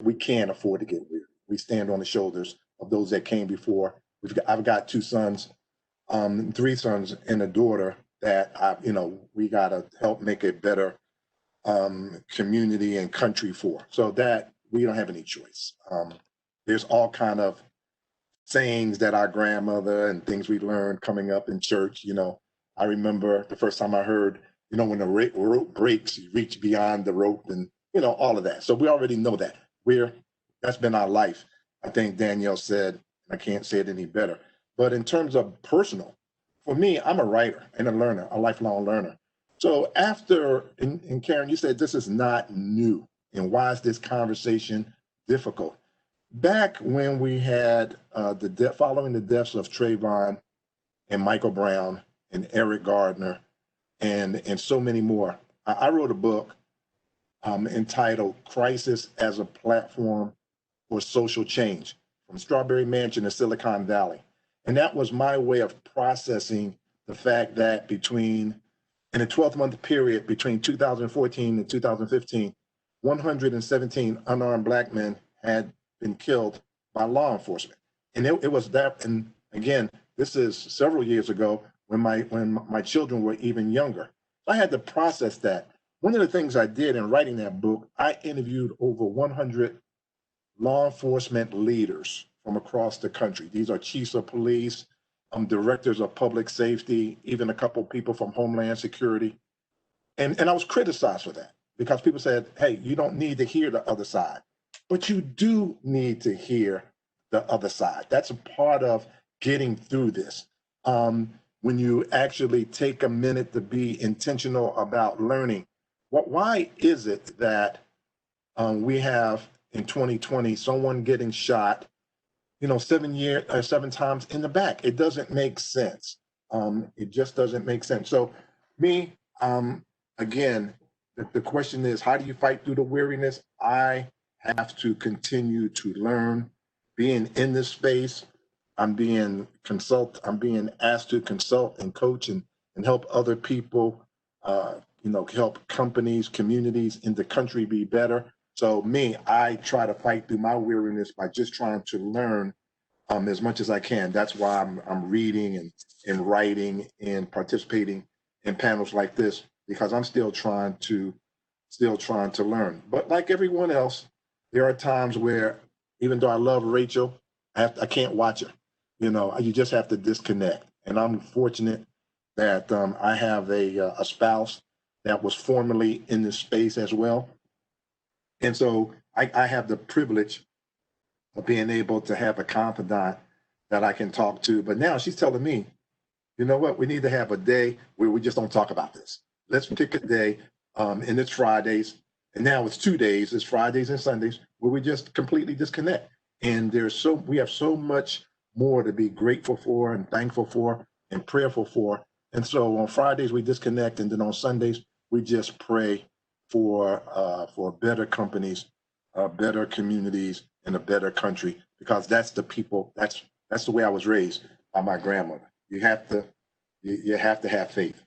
we can't afford to get weary. We stand on the shoulders of those that came before. I've got two sons, three sons and a daughter that we got to help make a better community and country for. So that we don't have any choice. There's all kind of sayings that our grandmother and things we learned coming up in church. I remember the first time I heard, when the rope breaks, you reach beyond the rope, and all of that. So we already know that. That's been our life. I think Danielle said, I can't say it any better. But in terms of personal, for me, I'm a writer and a learner, a lifelong learner. So and Karen, you said this is not new. And why is this conversation difficult? Back when we had following the deaths of Trayvon and Michael Brown and Eric Gardner and so many more, I wrote a book entitled Crisis as a Platform for Social Change, from Strawberry Mansion to Silicon Valley. And that was my way of processing the fact that in a 12-month period between 2014 and 2015, 117 unarmed Black men had been killed by law enforcement. And it was that, and again, this is several years ago when my children were even younger. So I had to process that. One of the things I did in writing that book, I interviewed over 100 law enforcement leaders from across the country. These are chiefs of police, directors of public safety, even a couple of people from Homeland Security. And I was criticized for that because people said, hey, you don't need to hear the other side. But you do need to hear the other side. That's a part of getting through this. When you actually take a minute to be intentional about learning, why is it that we have in 2020 someone getting shot, 7 times in the back? It doesn't make sense. It just doesn't make sense. So me, again, the question is, how do you fight through the weariness? I have to continue to learn. Being in this space, I'm being asked to consult and coach and help other people, help companies, communities in the country be better. So me, I try to fight through my weariness by just trying to learn as much as I can. That's why I'm reading and writing and participating in panels like this, because I'm still trying to learn. But like everyone else, there are times where, even though I love Rachel, I can't watch her. You just have to disconnect. And I'm fortunate that I have a spouse that was formerly in this space as well. And so I have the privilege of being able to have a confidant that I can talk to. But now she's telling me, you know what, we need to have a day where we just don't talk about this. Let's pick a day, and it's Fridays. And now it's 2 days, it's Fridays and Sundays, where we just completely disconnect. And we have so much more to be grateful for and thankful for and prayerful for. And so on Fridays, we disconnect. And then on Sundays, we just pray for better companies, better communities, and a better country, because that's the people, that's the way I was raised by my grandmother. You have to have faith.